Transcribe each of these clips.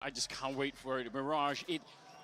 I just can't wait for it. Mirage,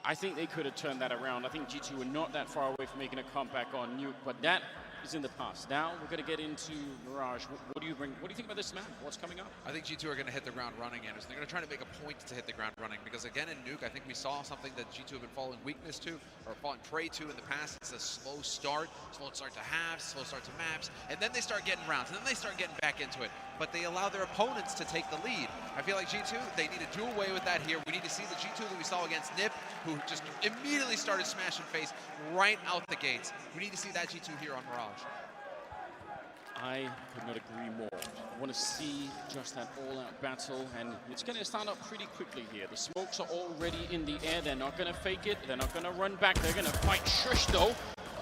I think they could have turned that around. I think G2 were not that far away from making a comeback on NiKo, but that is in the past. Now we're going to get into Mirage. What do you think about this map? What's coming up? I think G2 are going to hit the ground running, Anderson. They're going to try to make a point to hit the ground running because, again, in Nuke, I think we saw something that G2 have been falling weakness to or falling prey to in the past. It's a slow start to halves, slow start to maps, and then they start getting rounds, and then they start getting back into it. But they allow their opponents to take the lead. I feel like G2, they need to do away with that here. We need to see the G2 that we saw against NiP, who just immediately started smashing face right out the gates. We need to see that G2 here on Mirage. I could not agree more. I want to see just that all-out battle, and it's going to start up pretty quickly here. The smokes are already in the air. They're not going to fake it. They're not going to run back. They're going to fight sjuush, though.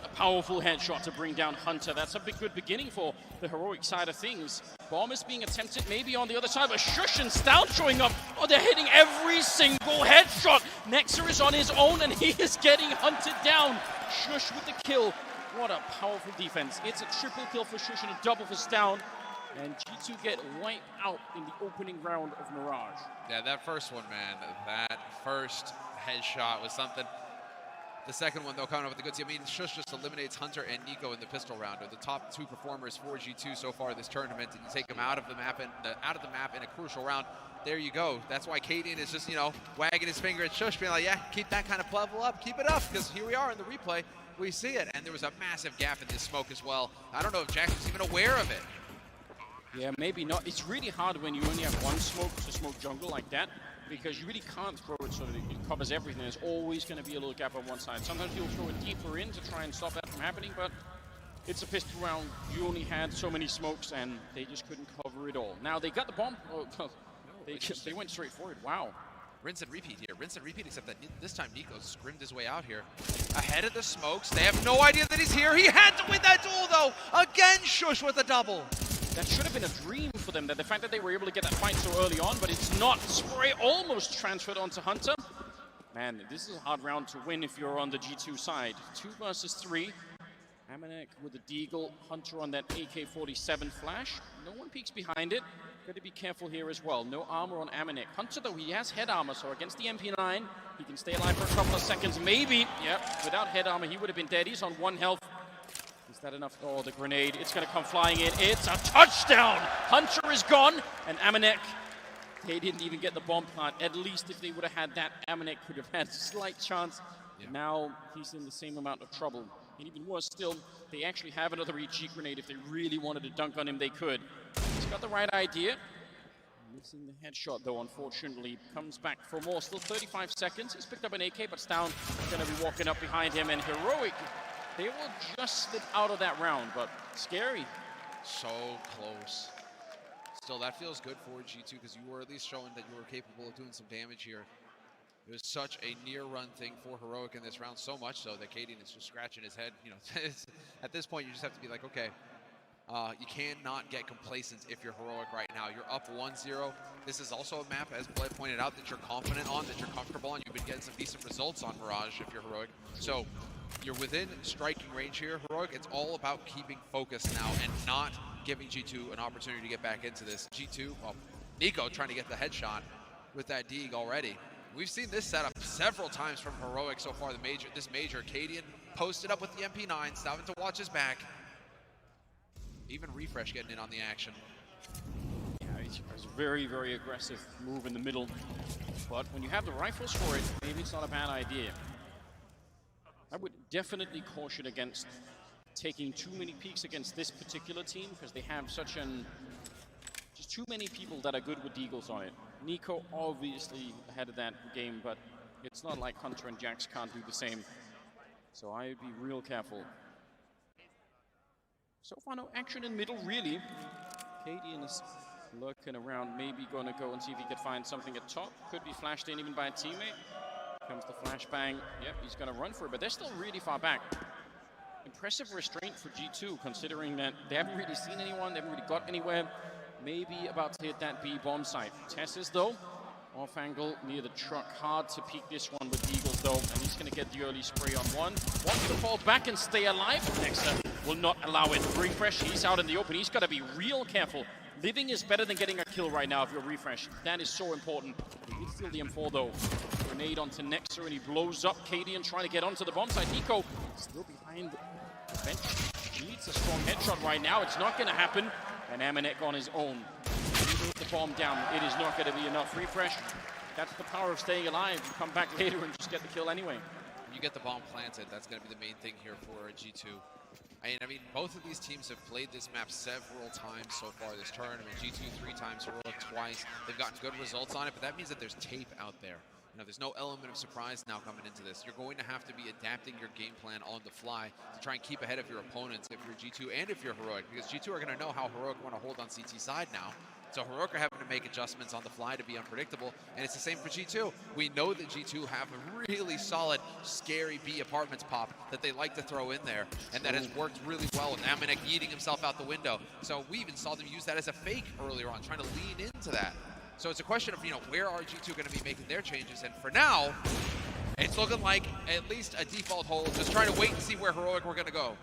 A powerful headshot to bring down Hunter. That's a good beginning for the heroic side of things. Bomb is being attempted maybe on the other side, but sjuush and stavn showing up. Oh, they're hitting every single headshot. Nexa is on his own, and he is getting hunted down. sjuush with the kill. What a powerful defense. It's a triple kill for sjuush and a double for stavn. And G2 get wiped out in the opening round of Mirage. Yeah, that first one, man, that first headshot was something. The second one, though, coming up with the goods. I mean, sjuush just eliminates Hunter and NiKo in the pistol round. They're the top two performers for G2 so far this tournament, and you take them out of the map in a crucial round. There you go. That's why cadiaN is just, wagging his finger at sjuush, being like, yeah, keep that kind of level up, keep it up, because here we are in the replay. We see it, and there was a massive gap in this smoke as well. I don't know if JaCkz was even aware of it. Yeah, maybe not. It's really hard when you only have one smoke to smoke jungle like that, because you really can't throw it so that it covers everything. There's always going to be a little gap on one side. Sometimes you'll throw it deeper in to try and stop that from happening, but it's a pistol round. You only had so many smokes, and they just couldn't cover it all. Now, they got the bomb. Oh, they went straight for it. Wow. Rinse and repeat here. Rinse and repeat, except that this time NiKo scrimmed his way out here. Ahead of the smokes. They have no idea that he's here. He had to win that duel, though. Again, sjuush with a double. That should have been a dream for them, that the fact that they were able to get that fight so early on, but it's not. Spray almost transferred onto Hunter. Man, this is a hard round to win if you're on the G2 side. 2 versus 3. AmaNEk with the deagle, Hunter on that AK-47 flash. No one peeks behind it. Got to be careful here as well. No armor on AmaNEk. Hunter, though, he has head armor, so against the MP9, he can stay alive for a couple of seconds. Maybe, yep, without head armor, he would have been dead. He's on 1 health. Is that enough? Oh, the grenade. It's going to come flying in. It's a touchdown! Hunter is gone, and AmaNEk, they didn't even get the bomb plant. At least if they would have had that, AmaNEk could have had a slight chance. Yeah. Now he's in the same amount of trouble. And even worse still, they actually have another EG grenade. If they really wanted to dunk on him, they could. He's got the right idea. Missing the headshot, though, unfortunately. Comes back for more. Still 35 seconds. He's picked up an AK, but stavn is going to be walking up behind him. And heroic, they will just slip out of that round, but scary. So close. Still, that feels good for G2 because you were at least showing that you were capable of doing some damage here. It was such a near-run thing for heroic in this round, so much so that cadiaN is just scratching his head. At this point, you just have to be like, okay, you cannot get complacent if you're heroic right now. You're up 1-0. This is also a map, as Bled pointed out, that you're confident on, that you're comfortable on. You've been getting some decent results on Mirage if you're heroic. So you're within striking range here, heroic. It's all about keeping focus now and not giving G2 an opportunity to get back into this. G2, well, NiKo trying to get the headshot with that Deeg already. We've seen this setup several times from heroic so far. This major, cadiaN posted up with the MP9, stavn to watch his back. Even Refresh getting in on the action. Yeah, it's a very, very aggressive move in the middle. But when you have the rifles for it, maybe it's not a bad idea. I would definitely caution against taking too many peeks against this particular team because they have such just too many people that are good with deagles on it. NiKo obviously ahead of that game, but it's not like Hunter and JaCkz can't do the same. So I'd be real careful. So far, no action in middle, really. cadiaN is lurking around, maybe gonna go and see if he can find something at top. Could be flashed in even by a teammate. Comes the flashbang. Yep, he's gonna run for it, but they're still really far back. Impressive restraint for G2, considering that they haven't really seen anyone, they haven't really got anywhere. Maybe about to hit that B bomb site. Tesses, though, off angle near the truck. Hard to peek this one with Eagles, though, and he's going to get the early spray on one. Wants to fall back and stay alive. Nexa will not allow it. Refresh, he's out in the open. He's got to be real careful. Living is better than getting a kill right now if you're Refresh. That is so important. He can steal the M4 though. Grenade onto Nexa and he blows up cadiaN trying to get onto the bomb site. NiKo still behind the bench. Needs a strong headshot right now. It's not going to happen. And AmaNEk on his own. Even with the bomb down, it is not going to be enough. Refresh, that's the power of staying alive. You come back later and just get the kill anyway. You get the bomb planted. That's going to be the main thing here for G2. I mean, both of these teams have played this map several times so far this tournament. G2 3 times, Heroic twice. They've gotten good results on it, but that means that there's tape out there. You know, there's no element of surprise now coming into this. You're going to have to be adapting your game plan on the fly to try and keep ahead of your opponents if you're G2 and if you're Heroic, because G2 are going to know how Heroic want to hold on CT side now. So Heroic are having to make adjustments on the fly to be unpredictable, and it's the same for G2. We know that G2 have a really solid, scary B apartments pop that they like to throw in there, and that has worked really well with AmaNEk yeeting himself out the window. So we even saw them use that as a fake earlier on, trying to lean into that. So it's a question of, you know, where are G2 going to be making their changes? And for now, it's looking like at least a default hold, just trying to wait and see where Heroic we're going to go.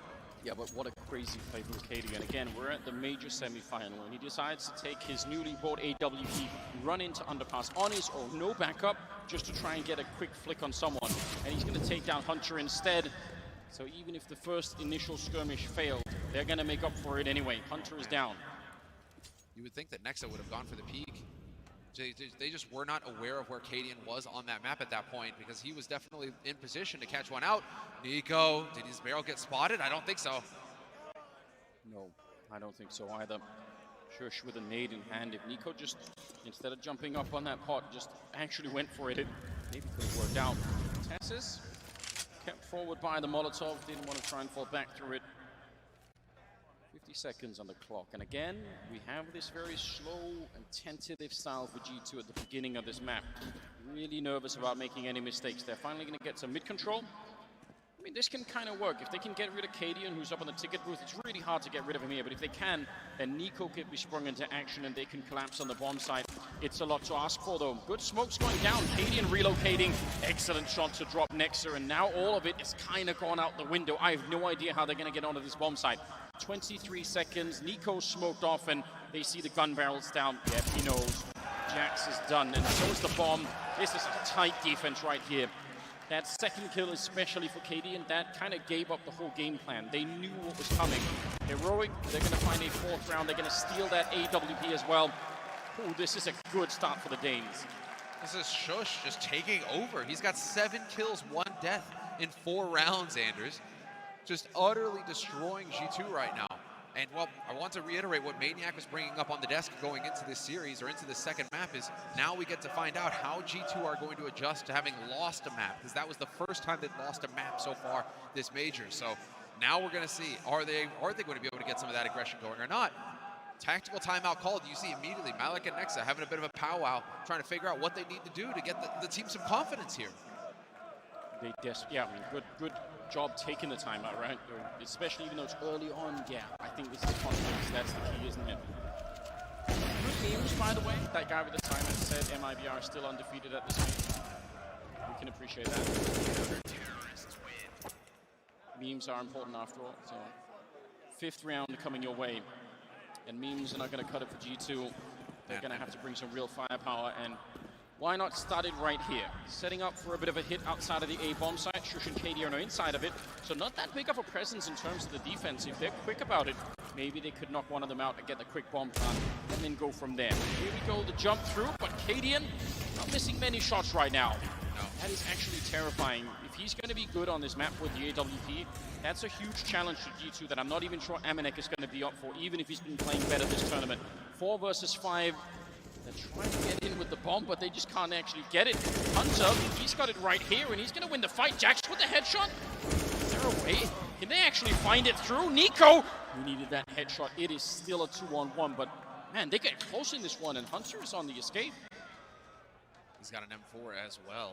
Yeah, but what a crazy play from cadiaN. Again, we're at the major semi-final, and he decides to take his newly bought AWP, run into underpass on his own, no backup, just to try and get a quick flick on someone. And he's going to take down Hunter instead. So even if the first initial skirmish failed, they're going to make up for it anyway. Hunter is down. You would think that Nexa would have gone for the peak. They just were not aware of where cadiaN was on that map at that point, because he was definitely in position to catch one out. NiKo, did his barrel get spotted? I don't think so. No, I don't think so either. sjuush with a nade in hand. If NiKo just, instead of jumping up on that pot, just actually went for it, it maybe could have worked out. Tessis kept forward by the Molotov, didn't want to try and fall back through it. 50 seconds on the clock, and again, we have this very slow and tentative style for G2 at the beginning of this map. Really nervous about making any mistakes. They're finally going to get some mid-control. I mean, this can kind of work. If they can get rid of cadiaN, who's up on the ticket booth, it's really hard to get rid of him here, but if they can, then NiKo could be sprung into action and they can collapse on the bomb site. It's a lot to ask for, though. Good smokes going down, cadiaN relocating. Excellent shot to drop Nexa, and now all of it is kind of gone out the window. I have no idea how they're going to get onto this bomb site. 23 seconds, NiKo smoked off, and they see the gun barrels down. Yep, he knows. JaCkz is done, and so is the bomb. This is a tight defense right here. That second kill, especially for cadiaN, that kind of gave up the whole game plan. They knew what was coming. Heroic, they're going to find a fourth round. They're going to steal that AWP as well. Ooh, this is a good start for the Danes. This is sjuush just taking over. He's got 7 kills, 1 death in 4 rounds, Anders. Just utterly destroying G2 right now. And, well, I want to reiterate what Maniac was bringing up on the desk going into this series, or into the second map, is now we get to find out how G2 are going to adjust to having lost a map, because that was the first time they'd lost a map so far this major. So now we're going to see, are they going to be able to get some of that aggression going or not? Tactical timeout called. You see immediately AmaNEk and Nexa having a bit of a powwow, trying to figure out what they need to do to get the team some confidence here. Yeah, I mean, good job taking the timeout, right? Especially even though it's early on. Yeah, I think this is confidence. That's the key, isn't it? Good memes, by the way. That guy with the timer said MIBR is still undefeated at this stage. We can appreciate that. Memes are important after all. So, 5th round coming your way, and memes are not going to cut it for G2. They're going to have to bring some real firepower, and why not start it right here? Setting up for a bit of a hit outside of the A bomb site. sjuush and cadiaN are inside of it, so not that big of a presence in terms of the defense. If they're quick about it, maybe they could knock one of them out and get the quick bomb plant, and then go from there. Here we go, the jump through, but cadiaN not missing many shots right now. No. That is actually terrifying. If he's going to be good on this map with the AWP, that's a huge challenge to G2 that I'm not even sure AmaNEk is going to be up for, even if he's been playing better this tournament. 4 versus 5. They're trying to get in with the bomb, but they just can't actually get it. Hunter, he's got it right here, and he's going to win the fight. JaCkz with the headshot. Is there a way? Can they actually find it through? NiKo! We needed that headshot. It is still a 2-on-1, but man, they get close in this one, and Hunter is on the escape. He's got an M4 as well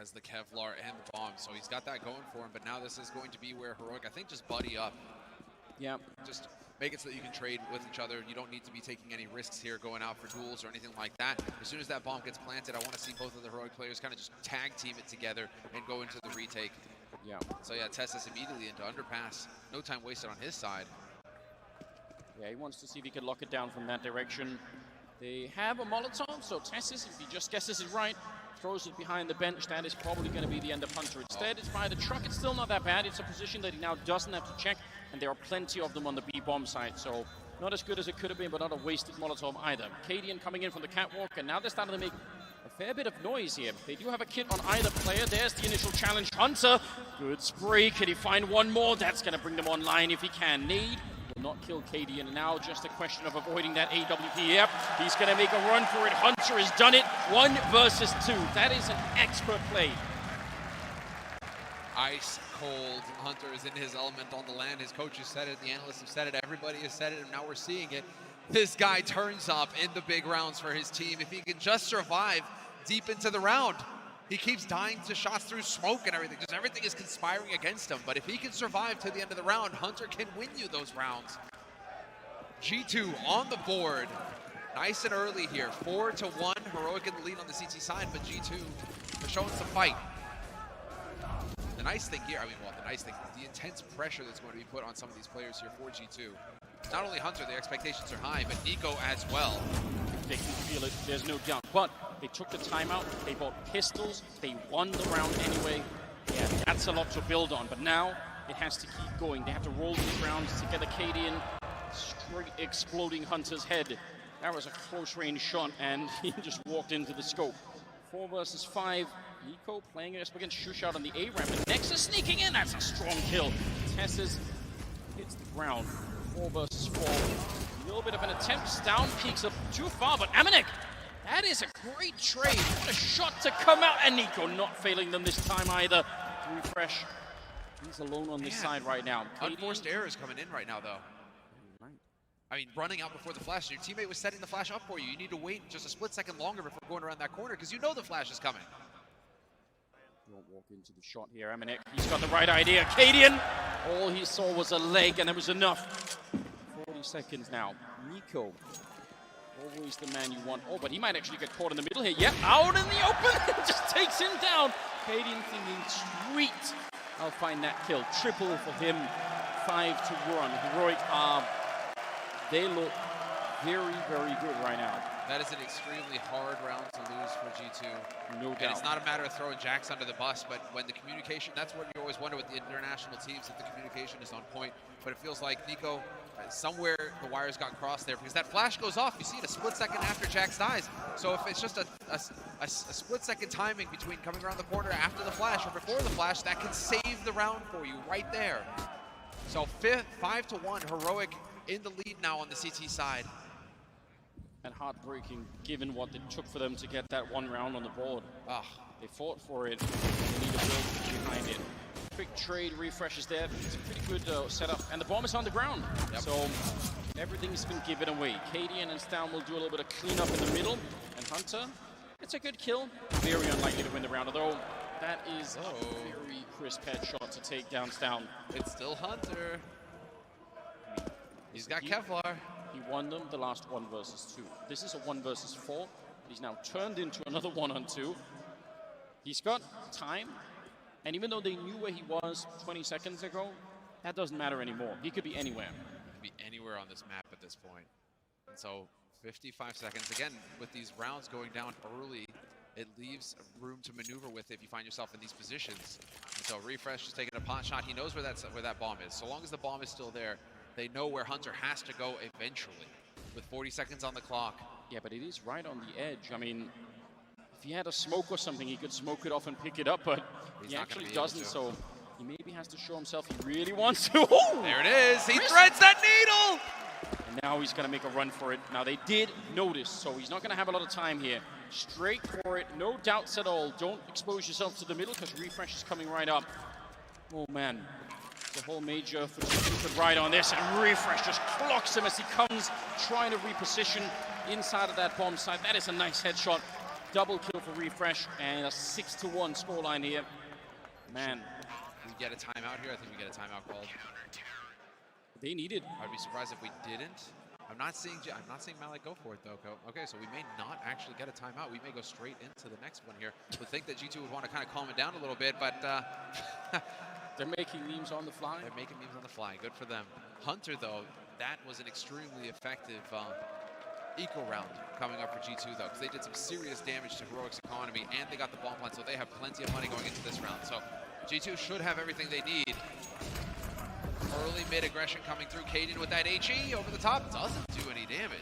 as the Kevlar and the bomb, so he's got that going for him, but now this is going to be where Heroic, I think, just buddy up. Yeah. Just make it so that you can trade with each other. You don't need to be taking any risks here going out for duels or anything like that. As soon as that bomb gets planted, I want to see both of the Heroic players kind of just tag team it together and go into the retake. Yeah. So yeah, Testis immediately into underpass. No time wasted on his side. Yeah, he wants to see if he can lock it down from that direction. They have a Molotov, so Testis, if he just guesses it right, throws it behind the bench, that is probably going to be the end of Hunter. Instead, it's by the truck. It's still not that bad. It's a position that he now doesn't have to check, and there are plenty of them on the B-bomb side, so not as good as it could have been, but not a wasted Molotov either. cadiaN coming in from the catwalk, and now they're starting to make a fair bit of noise here. They do have a kit on either player. There's the initial challenge. Hunter, good spray. Can he find one more? That's going to bring them online if he can. Nade will not kill cadiaN, and now just a question of avoiding that AWP. Yep, he's going to make a run for it. Hunter has done it. 1 versus 2. That is an expert play. Ice cold. Hunter is in his element on the land. His coaches said it, the analysts have said it, everybody has said it, and now we're seeing it. This guy turns up in the big rounds for his team. If he can just survive deep into the round, he keeps dying to shots through smoke and everything. Just everything is conspiring against him. But if he can survive to the end of the round, Hunter can win you those rounds. G2 on the board. Nice and early here. 4-1. Heroic in the lead on the CT side, but G2 are showing some fight. The nice thing here, the intense pressure that's going to be put on some of these players here for G2. Not only Hunter, their expectations are high, but NiKo as well. They can feel it, there's no doubt. But they took the timeout, they bought pistols, they won the round anyway. Yeah, that's a lot to build on, but now it has to keep going. They have to roll these rounds to get a cadiaN straight exploding Hunter's head. That was a close range shot, and he just walked into the scope. 4 versus 5. NiKo playing against sjuush out on the A ramp, and nexa sneaking in. That's a strong kill. Tessis hits the ground. 4 versus 4. A little bit of an attempt. stavn peeks up too far, but AmaNEk, that is a great trade. What a shot to come out, and NiKo not failing them this time either. Refresh. He's alone on this side right now. Unforced errors coming in right now, though. I mean, running out before the flash. Your teammate was setting the flash up for you. You need to wait just a split second longer before going around that corner because you know the flash is coming. Won't walk into the shot here. AmaNEk, he's got the right idea. cadiaN, all he saw was a leg, and it was enough. 40 seconds now. NiKo, always the man you want. Oh, but he might actually get caught in the middle here. Yep, out in the open. Just takes him down. cadiaN thinking, sweet, I'll find that kill. Triple for him. 5-1. Heroic, they look very, very good right now. That is an extremely hard round to lose for G2. No doubt. And it's not a matter of throwing JaCkz under the bus, but when the communication, that's what you always wonder with the international teams, if the communication is on point. But it feels like NiKo, somewhere the wires got crossed there, because that flash goes off. You see it a split second after JaCkz dies. So if it's just a split second timing between coming around the corner after the flash or before the flash, that can save the round for you right there. So 5-1, Heroic in the lead now on the CT side. And heartbreaking, given what it took for them to get that 1 round on the board. They fought for it, and they need to build behind it. Quick trade, refreshes there. It's a pretty good setup, and the bomb is on the ground. Yep. So everything's been given away. cadiaN and stavn will do a little bit of cleanup in the middle, and Hunter, it's a good kill. Very unlikely to win the round, although that is a very crisp headshot to take down stavn. It's still Hunter. He's got Kevlar. He won them the last 1 versus 2. This is a 1 versus 4. He's now turned into another 1-on-2. He's got time, and even though they knew where he was 20 seconds ago, that doesn't matter anymore. He could be anywhere. He could be anywhere on this map at this point. And so 55 seconds. Again, with these rounds going down early, it leaves room to maneuver with if you find yourself in these positions. And so Refresh is taking a pot shot. He knows where that bomb is. So long as the bomb is still there, they know where Hunter has to go eventually, with 40 seconds on the clock. Yeah, but it is right on the edge. I mean, if he had a smoke or something, he could smoke it off and pick it up, but he actually doesn't, so he maybe has to show himself he really wants to. Oh! There it is! He threads that needle! And now he's going to make a run for it. Now, they did notice, so he's not going to have a lot of time here. Straight for it, no doubts at all. Don't expose yourself to the middle, because Refresh is coming right up. Oh, man. The whole major for G2 could ride on this, and Refresh just clocks him as he comes, trying to reposition inside of that bomb site. That is a nice headshot. Double kill for Refresh, and a 6-1 scoreline here. Man. We get a timeout here. I think we get a timeout called. They need it. I'd be surprised if we didn't. I'm not seeing AmaNEk go for it though. Okay, so we may not actually get a timeout. We may go straight into the next one here. Would think that G2 would want to kind of calm it down a little bit, but they're making memes on the fly. They're making memes on the fly. Good for them. Hunter though, that was an extremely effective eco round coming up for G2 though, because they did some serious damage to Heroic's economy and they got the bomb plant, so they have plenty of money going into this round. So G2 should have everything they need. Early mid aggression coming through. cadiaN with that HE over the top doesn't do any damage.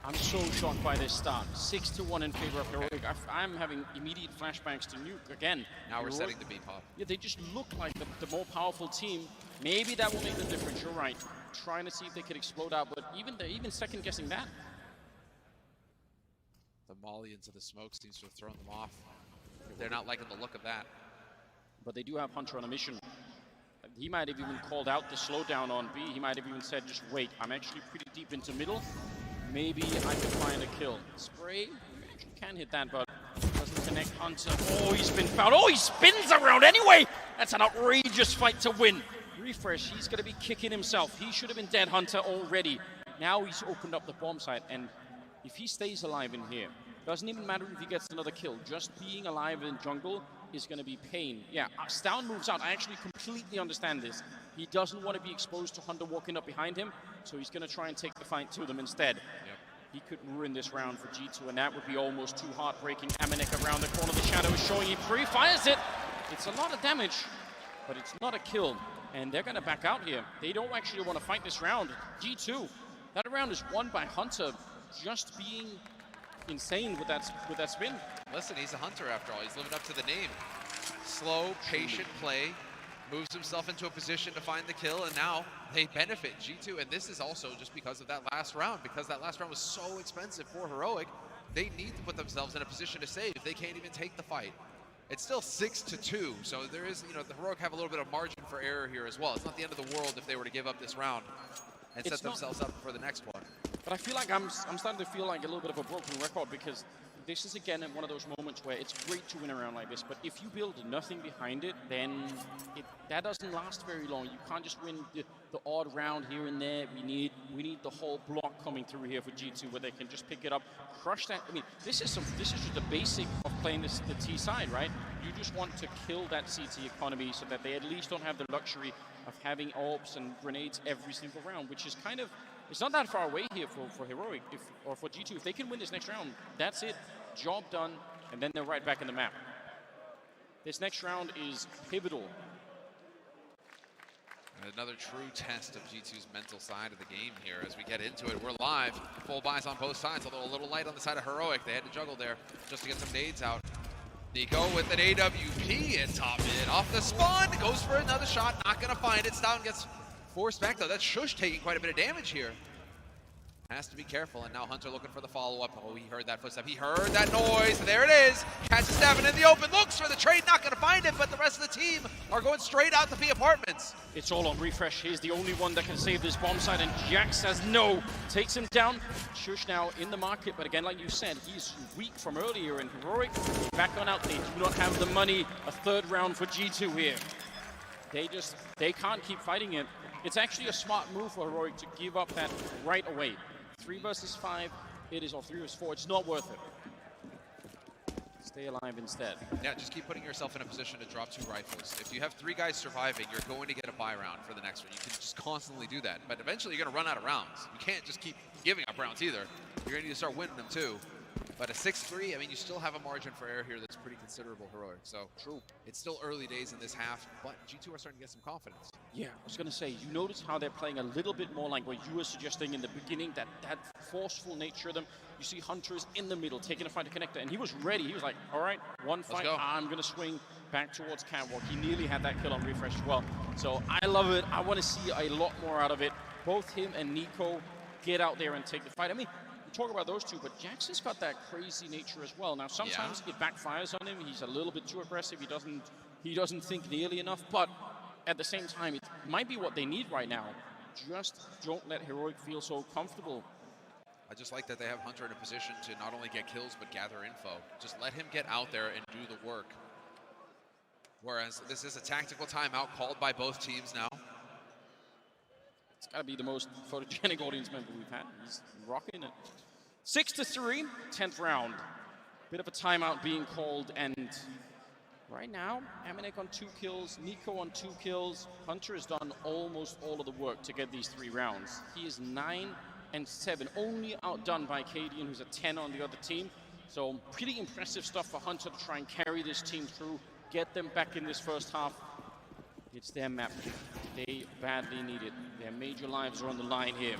I'm so shocked by this start. 6-1 in favor of Heroic. I'm having immediate flashbacks to Nuke again. Now we're Heroic, setting the B pop. Yeah, they just look like the more powerful team. Maybe that will make the difference. You're right. Trying to see if they could explode out, but even second guessing that. The molly into the smoke seems to have thrown them off. They're not liking the look of that. But they do have Hunter on a mission. He might have even called out the slowdown on B. He might have even said, just wait, I'm actually pretty deep into middle. Maybe I can find a kill. Spray, actually can hit that, but doesn't connect. Hunter, oh, he's been fouled. Oh, he spins around anyway! That's an outrageous fight to win. Refresh, he's gonna be kicking himself. He should have been dead, Hunter, already. Now he's opened up the bomb site, and if he stays alive in here, doesn't even matter if he gets another kill. Just being alive in jungle is going to be pain. Yeah, stavn moves out. I actually completely understand this. He doesn't want to be exposed to Hunter walking up behind him, so he's going to try and take the fight to them instead. Yep. He could ruin this round for G2, and that would be almost too heartbreaking. AmaNEk around the corner. The shadow is showing he pre-fires it. It's a lot of damage, but it's not a kill, and they're going to back out here. They don't actually want to fight this round. G2, that round is won by Hunter just being insane with that spin. Listen, he's a hunter after all. He's living up to the name. Slow, patient play, moves himself into a position to find the kill, and now they benefit G2. And this is also just because of that last round, because that last round was so expensive for Heroic. They need to put themselves in a position to save. They can't even take the fight. It's still 6-2, so there is, the Heroic have a little bit of margin for error here as well. It's not the end of the world if they were to give up this round and set themselves up for the next one. But I feel like I'm starting to feel like a little bit of a broken record, because this is again one of those moments where it's great to win a round like this, but if you build nothing behind it, then that doesn't last very long. You can't just win the odd round here and there. We need the whole block coming through here for G2, where they can just pick it up, crush that. I mean, this is just the basic of playing the T side, right? You just want to kill that CT economy so that they at least don't have the luxury of having orbs and grenades every single round, which is kind of, it's not that far away here for Heroic, or for G2. If they can win this next round, that's it. Job done, and then they're right back in the map. This next round is pivotal. Another true test of G2's mental side of the game here as we get into it. We're live, full buys on both sides, although a little light on the side of Heroic. They had to juggle there just to get some nades out. NiKo with an AWP at top mid, off the spawn, goes for another shot, not gonna find it. stavn gets forced back though. That's sjuush taking quite a bit of damage here. Has to be careful, and now Hunter looking for the follow-up. Oh, he heard that footstep. He heard that noise. There it is. Catches stavn in the open. Looks for the trade. Not going to find it, but the rest of the team are going straight out to B apartments. It's all on Refresh. He's the only one that can save this bomb site, and JaCkz says no. Takes him down. sjuush now in the market, but again, like you said, he's weak from earlier in Heroic. Back on out. They do not have the money. A third round for G2 here. They can't keep fighting it. It's actually a smart move for Heroic to give up that right away. 3 versus 5, it is, or 3 versus 4, it's not worth it. Stay alive instead. Yeah, just keep putting yourself in a position to drop 2 rifles. If you have 3 guys surviving, you're going to get a buy round for the next one. You can just constantly do that, but eventually you're going to run out of rounds. You can't just keep giving up rounds either. You're going to need to start winning them too. But a 6-3, I mean, you still have a margin for error here that's pretty considerable, Heroic. So true. It's still early days in this half, but G2 are starting to get some confidence. Yeah, I was going to say, you notice how they're playing a little bit more like what you were suggesting in the beginning, that forceful nature of them. You see Hunter's in the middle, taking a fight to connector, and he was ready. He was like, all right, one fight, I'm going to swing back towards Catwalk. He nearly had that kill on Refresh as well. So I love it. I want to see a lot more out of it. Both him and NiKo get out there and take the fight. I mean, talk about those two, but JaCkz has got that crazy nature as well. Now, sometimes it backfires on him. He's a little bit too aggressive. He doesn't think nearly enough, but at the same time, it might be what they need right now. Just don't let Heroic feel so comfortable. I just like that they have Hunter in a position to not only get kills, but gather info. Just let him get out there and do the work. Whereas this is a tactical timeout called by both teams now. Gotta be the most photogenic audience member we've had. He's rocking it. 6-3, 10th round. Bit of a timeout being called, and right now, AmaNEk on 2 kills, NiKo on 2 kills. Hunter has done almost all of the work to get these 3 rounds. He is 9-7, only outdone by cadiaN, who's a 10 on the other team. So pretty impressive stuff for Hunter to try and carry this team through, get them back in this first half. It's their map. They badly need it. Their major lives are on the line here.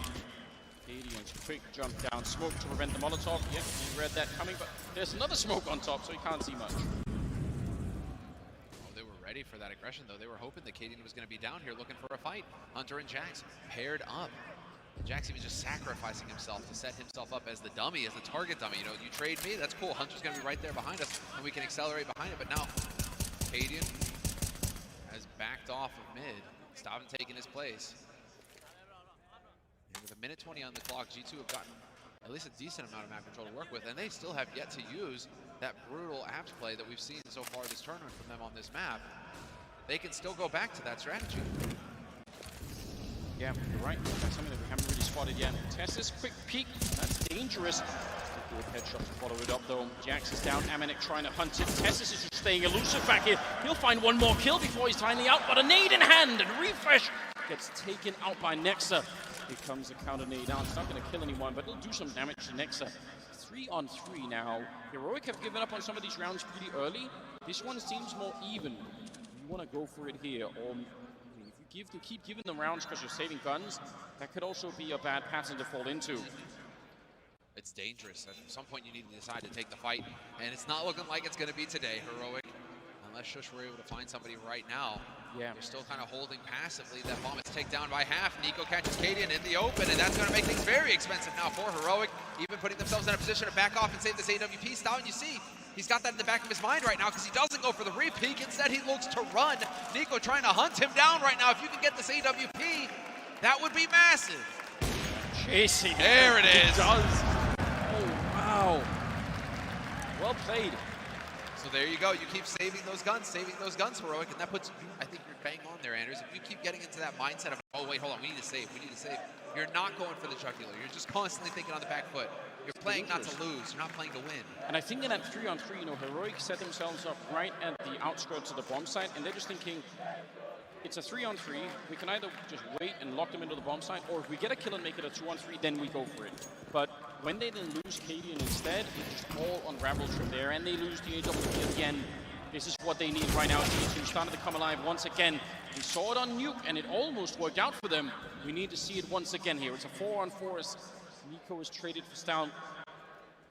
cadiaN's quick jump down, smoke to prevent the Molotov. Yep, he read that coming, but there's another smoke on top, so he can't see much. They were ready for that aggression, though. They were hoping that cadiaN was going to be down here looking for a fight. Hunter and JaCkz paired up. JaCkz even just sacrificing himself to set himself up as the dummy, as the target dummy. You know, you trade me, that's cool. Hunter's going to be right there behind us, and we can accelerate behind it. But now, cadiaN has backed off of mid. stavn taking his place. And with 1:20 on the clock, G2 have gotten at least a decent amount of map control to work with, and they still have yet to use that brutal apps play that we've seen so far this tournament from them on this map. They can still go back to that strategy. Yeah, you're right. That's something that we haven't really spotted yet. Tessa's quick peek, that's dangerous. Good headshot to follow it up though. JaCkz is down, AmaNEk trying to hunt it. Tessis is just staying elusive back here. He'll find one more kill before he's finally out, but a nade in hand, and Refresh gets taken out by nexa. Here comes the counter nade out. It's not going to kill anyone, but it'll do some damage to nexa. 3-on-3 now. Heroic have given up on some of these rounds pretty early. This one seems more even. You want to go for it here, or if you keep giving them rounds because you're saving guns, that could also be a bad pattern to fall into. It's dangerous. At some point, you need to decide to take the fight, and it's not looking like it's going to be today, Heroic. Unless sjuush were able to find somebody right now. Yeah. They're still kind of holding passively. That bomb is taken down by half. NiKo catches cadiaN in the open, and that's going to make things very expensive now for Heroic. Even putting themselves in a position to back off and save this AWP. stavn, you see, he's got that in the back of his mind right now because he doesn't go for the re-peek. Instead, he looks to run. NiKo trying to hunt him down right now. If you can get this AWP, that would be massive. Chasing. There it is. Does. Oh, wow. Well played. So there you go. You keep saving those guns, Heroic, and that puts you, I think you're bang on there, Anders. If you keep getting into that mindset of, oh, wait, hold on, we need to save, you're not going for the jugular. You're just constantly thinking on the back foot. You're playing not to lose. You're not playing to win. And I think in that 3-on-3, you know, Heroic set themselves up right at the outskirts of the bomb site, and they're just thinking, it's a 3-on-3. We can either just wait and lock them into the bomb site, or if we get a kill and make it a 2-on-3, then we go for it. But when they then lose cadiaN instead, it just all unravels from there, and they lose the AWP again. This is what they need right now. G2 started to come alive once again. We saw it on Nuke, and it almost worked out for them. We need to see it once again here. It's a 4-on-4 as NiKo is traded for stavn.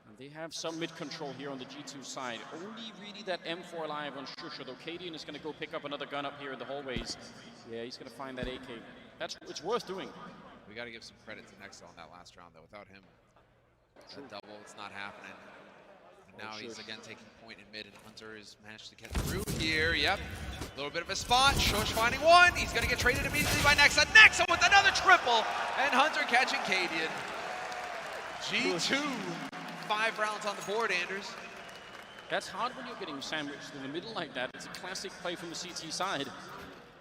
And they have some mid-control here on the G2 side. Only really that M4 alive on sjuush, though cadiaN is going to go pick up another gun up here in the hallways. Yeah, he's going to find that AK. It's worth doing. We got to give some credit to nexa on that last round, though. Without him, that double, it's not happening. And now he's again taking point in mid, and Hunter has managed to get through here. Yep, a little bit of a spot. sjuush finding one. He's going to get traded immediately by nexa. nexa with another triple, and Hunter catching cadiaN. G2, 5 rounds on the board, Anders. That's hard when you're getting sandwiched in the middle like that. It's a classic play from the CT side.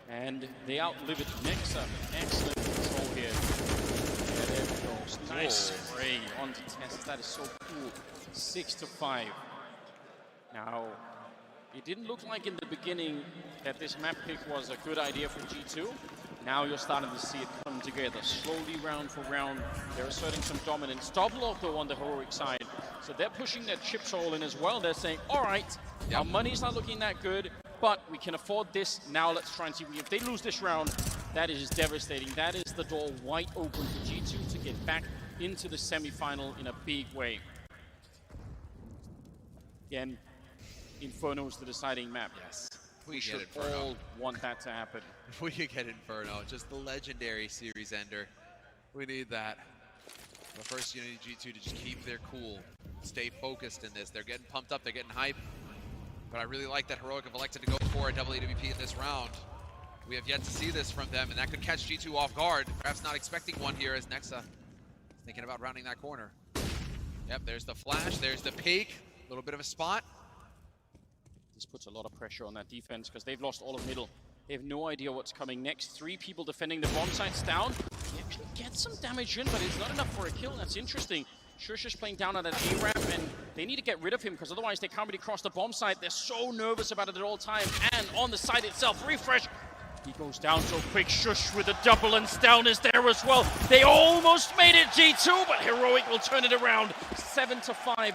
And they outlive it. nexa, excellent control here. Yeah, there we go. Nice spray onto Tess. That is so cool. 6-5. Now, it didn't look like in the beginning that this map pick was a good idea for G2. Now you're starting to see it come together, slowly round for round. They're asserting some dominance. Double though on the Heroic side. So they're pushing their chips all in as well. They're saying, all right, our money's not looking that good, but we can afford this. Now let's try and see if they lose this round. That is devastating. That is the door wide open for G2 to get back into the semi-final in a big way. Again, Inferno is the deciding map. Yes. We should all want that to happen. If we could get Inferno, just the legendary series ender. We need that. But first, you need G2 to just keep their cool, stay focused in this. They're getting pumped up, they're getting hype. But I really like that Heroic have elected to go for a double AWP in this round. We have yet to see this from them, and that could catch G2 off guard. Perhaps not expecting one here as nexa is thinking about rounding that corner. Yep, there's the flash, there's the peek. A little bit of a spot. This puts a lot of pressure on that defense because they've lost all of middle. They have no idea what's coming next. 3 people defending the bomb sites down. They're actually get some damage in, but it's not enough for a kill. That's interesting. sjuush is playing down on that A-ramp, and they need to get rid of him, because otherwise they can't really cross the bomb site. They're so nervous about it at all time. And on the site itself, refresh. He goes down so quick. sjuush with a double, and stavn is there as well. They almost made it, G2, but Heroic will turn it around. 7-5.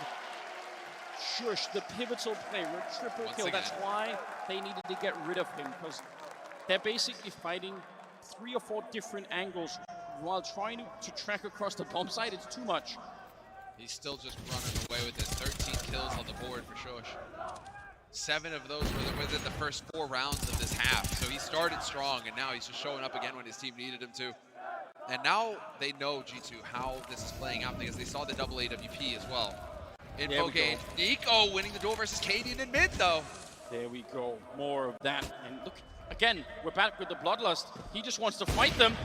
sjuush, the pivotal play, with triple kill. That's why they needed to get rid of him, because they're basically fighting 3 or 4 different angles while trying to track across the bomb site. It's too much. He's still just running away with it. 13 kills on the board for sjuush. 7 of those were within the first 4 rounds of this half. So he started strong, and now he's just showing up again when his team needed him to. And now they know, G2, how this is playing out, because they saw the double AWP as well. Invoking NiKo winning the duel versus cadiaN in mid, though. There we go. More of that. And look, again, we're back with the Bloodlust. He just wants to fight them.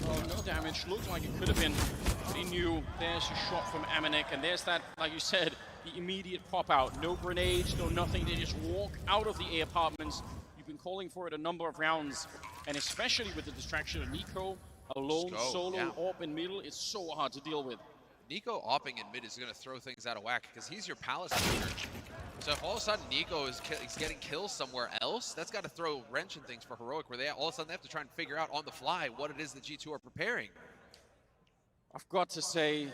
Oh, no damage. Looks like it could have been. But he knew. There's a shot from AmaNEk. And there's that, like you said, the immediate pop out. No grenades, no nothing. They just walk out of the A apartments. You've been calling for it a number of rounds. And especially with the distraction of NiKo, alone, solo, AWP in middle, it's so hard to deal with. NiKo opping in mid is going to throw things out of whack, because he's your palace shooter. So if all of a sudden NiKo is getting kills somewhere else, that's got to throw wrench in things for Heroic, where they all of a sudden they have to try and figure out on the fly what it is that G2 are preparing. I've got to say,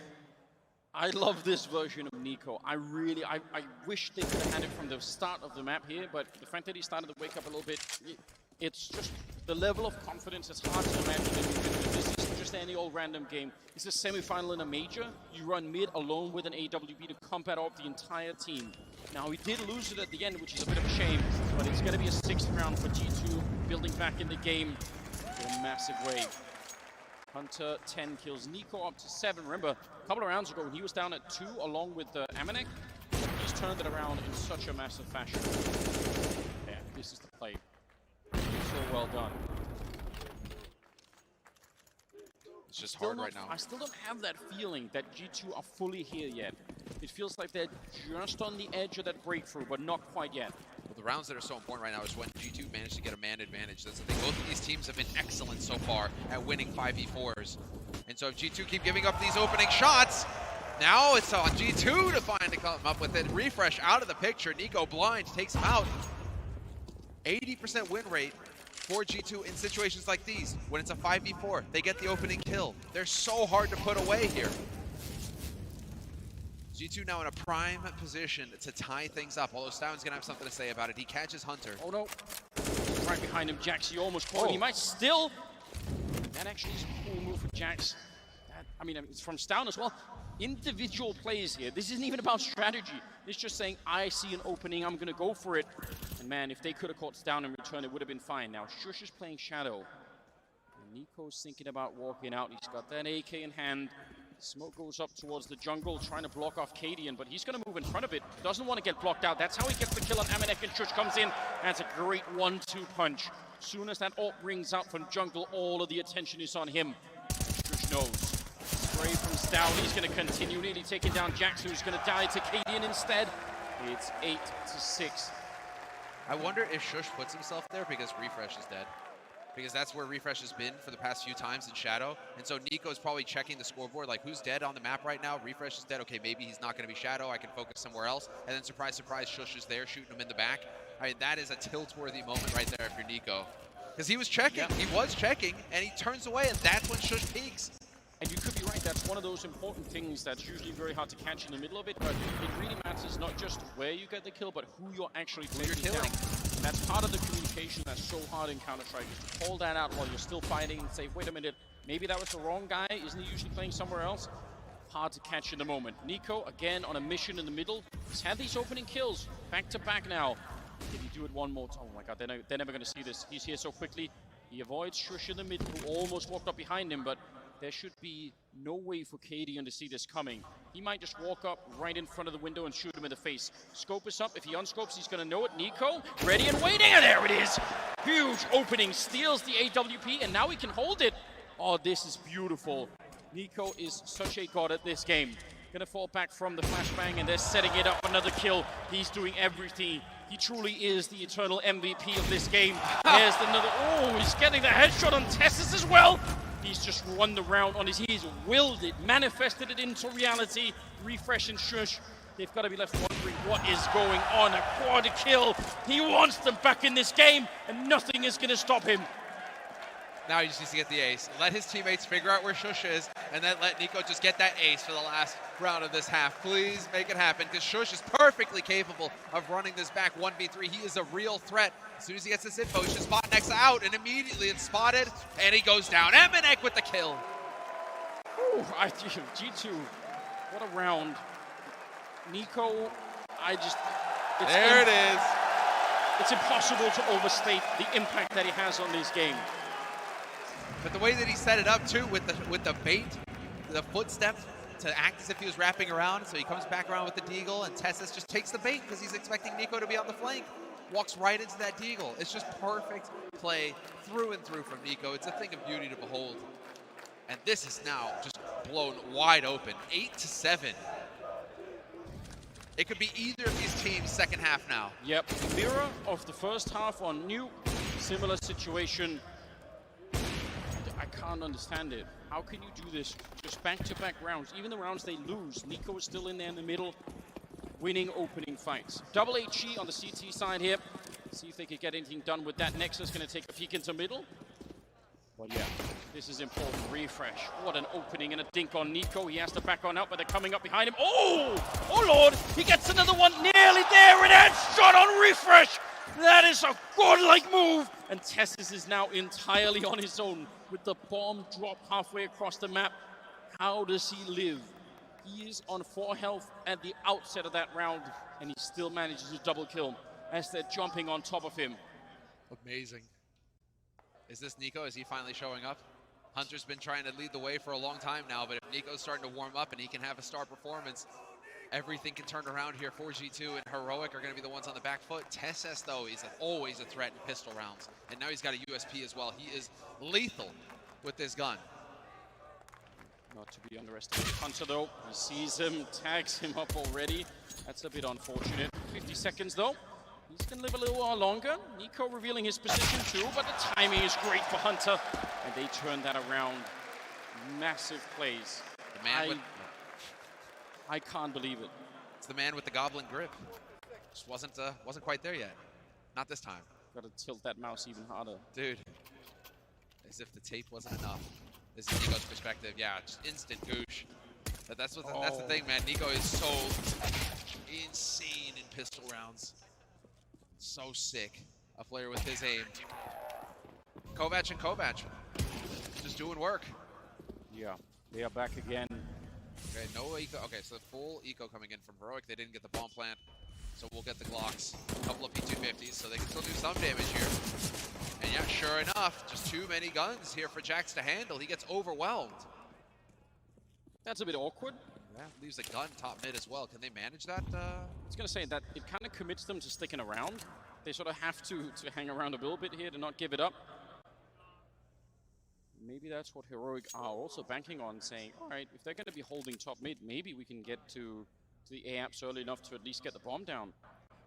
I love this version of NiKo. I wish they could have had it from the start of the map here, but the fact that he started to wake up a little bit, it's just the level of confidence. It's hard to imagine that you can do this. This isn't just any old random game. It's a semi-final in a major. You run mid alone with an AWP to combat off the entire team. Now, he did lose it at the end, which is a bit of a shame, but it's going to be a 6th round for G2, building back in the game in a massive way. Hunter, 10 kills. NiKo up to 7. Remember, a couple of rounds ago, he was down at 2 along with AmaNEk. He's turned it around in such a massive fashion. Yeah, this is the play. So well done. It's just hard right now. I still don't have that feeling that G2 are fully here yet. It feels like they're just on the edge of that breakthrough, but not quite yet. Well, the rounds that are so important right now is when G2 managed to get a man advantage. That's the thing. Both of these teams have been excellent so far at winning 5v4s. And so if G2 keep giving up these opening shots, now it's on G2 to finally come up with it. Refresh out of the picture. NiKo blind takes him out. 80% win rate for G2 in situations like these. When it's a 5v4, they get the opening kill. They're so hard to put away here. G2 now in a prime position to tie things up, although stavn's gonna have something to say about it. He catches Hunter. Oh no. Right behind him, JaCkz, he almost caught him. He might still. That actually is a cool move for JaCkz. I mean, it's from stavn as well. Individual plays here. This isn't even about strategy. It's just saying, I see an opening, I'm gonna go for it. And man, if they could have caught stavn in return, it would have been fine. Now, sjuush is playing Shadow. And NiKo's thinking about walking out. He's got that AK in hand. Smoke goes up towards the jungle, trying to block off cadiaN, but he's going to move in front of it. Doesn't want to get blocked out. That's how he gets the kill on AmaNEk, and sjuush comes in. That's a great 1-2 punch. Soon as that ult rings out from jungle, all of the attention is on him. sjuush knows. Spray from stavn. He's going to continue, nearly taking down JaCkz, who's going to die to cadiaN instead. It's 8-6. I wonder if sjuush puts himself there because Refresh is dead. Because that's where Refresh has been for the past few times in Shadow. And so NiKo's probably checking the scoreboard, like, who's dead on the map right now? Refresh is dead. Okay, maybe he's not going to be Shadow. I can focus somewhere else. And then surprise, surprise, sjuush is there, shooting him in the back. I mean, that is a tilt-worthy moment right there if you're NiKo. Because he was checking. Yeah. He was checking, and he turns away, and that's when sjuush peaks. And you could be right, that's one of those important things that's usually very hard to catch in the middle of it, but it really matters not just where you get the kill, but who you're actually killing. And that's part of the communication that's so hard in Counter-Strike, is to call that out while you're still fighting and say, wait a minute, maybe that was the wrong guy, isn't he usually playing somewhere else? Hard to catch in the moment. NiKo, again, on a mission in the middle. He's had these opening kills, back to back now. Did he do it one more time? Oh my god, they're never going to see this. He's here so quickly. He avoids sjuush in the middle, who almost walked up behind him, but there should be no way for cadiaN to see this coming. He might just walk up right in front of the window and shoot him in the face. Scope is up. If he unscopes, he's going to know it. NiKo, ready and waiting, and there it is. Huge opening, steals the AWP, and now he can hold it. Oh, this is beautiful. NiKo is such a god at this game. Gonna fall back from the flashbang, and they're setting it up. Another kill. He's doing everything. He truly is the eternal MVP of this game. There's another. Oh, he's getting the headshot on Tessus as well. He's just won the round on his heels, willed it, manifested it into reality. Refresh and sjuush. They've got to be left wondering what is going on. A quad kill. He wants them back in this game, and nothing is going to stop him. Now he just needs to get the ace. Let his teammates figure out where sjuush is, and then let NiKo just get that ace for the last round of this half. Please make it happen, because sjuush is perfectly capable of running this back 1v3. He is a real threat. As soon as he gets this info, he should spot nexa out, and immediately it's spotted, and he goes down. AmaNEk with the kill. Ooh, G2, what a round. NiKo, there it is. It's impossible to overstate the impact that he has on this game. But the way that he set it up too, with the bait, the footstep to act as if he was wrapping around, so he comes back around with the deagle, and tezz just takes the bait because he's expecting NiKo to be on the flank. Walks right into that deagle. It's just perfect play through and through from NiKo. It's a thing of beauty to behold. And this is now just blown wide open, 8-7. It could be either of these teams' second half now. Yep, mirror of the first half on New, similar situation. I can't understand it. How can you do this? Just back-to-back rounds. Even the rounds they lose, NiKo is still in there in the middle, winning opening fights. Double HE on the CT side here. See if they can get anything done with that. Nexa is going to take a peek into middle. But yeah, this is important. Refresh. What an opening and a dink on NiKo. He has to back on out, but they're coming up behind him. Oh! Oh Lord! He gets another one nearly there, and headshot on Refresh! That is a godlike move! And tezz is now entirely on his own with the bomb drop halfway across the map. How does he live? He is on 4 health at the outset of that round, and he still manages to double kill as they're jumping on top of him. Amazing. Is this NiKo? Is he finally showing up? Hunter's been trying to lead the way for a long time now, but if NiKo's starting to warm up and he can have a star performance, everything can turn around here for G2, and Heroic are going to be the ones on the back foot. tezz, though, is always a threat in pistol rounds, and now he's got a USP as well. He is lethal with this gun. Not to be underestimated. Hunter, though, he sees him, tags him up already. That's a bit unfortunate. 50 seconds, though. He's going to live a little while longer. NiKo revealing his position, too, but the timing is great for Hunter, and they turn that around. Massive plays. The man I can't believe it. It's the man with the goblin grip. Just wasn't quite there yet. Not this time. Got to tilt that mouse even harder. Dude, as if the tape wasn't enough. This is NiKo's perspective. Yeah, just instant goosh. But that's the thing, man. NiKo is so insane in pistol rounds. So sick. A player with his aim. Kovac and Kovac just doing work. Yeah, they are back again. Okay, no eco. Okay, so full eco coming in from Heroic. They didn't get the bomb plant, so we'll get the Glocks. A couple of P250s, so they can still do some damage here. And yeah, sure enough, just too many guns here for JaCkz to handle. He gets overwhelmed. That's a bit awkward. Yeah, leaves a gun top mid as well. Can they manage that? I was going to say that it kind of commits them to sticking around. They sort of have to hang around a little bit here to not give it up. Maybe that's what Heroic are also banking on, saying, all right, if they're going to be holding top mid, maybe we can get to the A apps early enough to at least get the bomb down.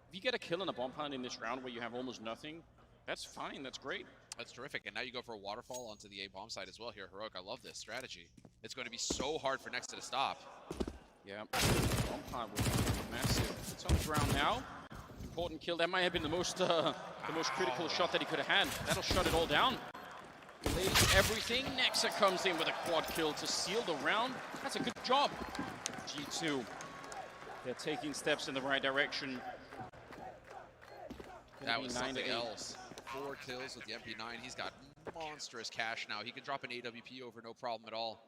If you get a kill in a bomb plant in this round where you have almost nothing, that's fine, that's great. That's terrific, and now you go for a waterfall onto the A bomb side as well here, Heroic. I love this strategy. It's going to be so hard for nexa to stop. Yeah, bomb plant will be massive. It's on the ground now. Important kill. That might have been the most critical shot that he could have had. That'll shut it all down. Lays everything. Nexa comes in with a quad kill to seal the round. That's a good job. G2. They're taking steps in the right direction. That was something else. 4 kills with the MP9. He's got monstrous cash now. He can drop an AWP over no problem at all.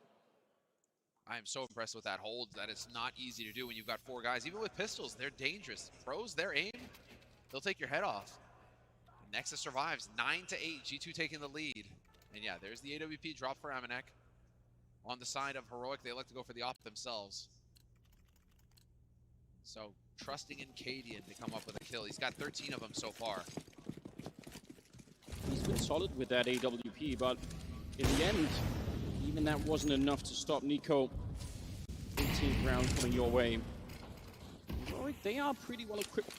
I am so impressed with that hold. That is not easy to do when you've got 4 guys. Even with pistols, they're dangerous. Pros, their aim, they'll take your head off. Nexa survives. 9-8. G2 taking the lead. And yeah, there's the AWP drop for AmaNEk. On the side of Heroic, they like to go for the op themselves. So, trusting in cadiaN to come up with a kill. He's got 13 of them so far. He's been solid with that AWP, but in the end, even that wasn't enough to stop NiKo. 18th round coming your way. Heroic, they are pretty well equipped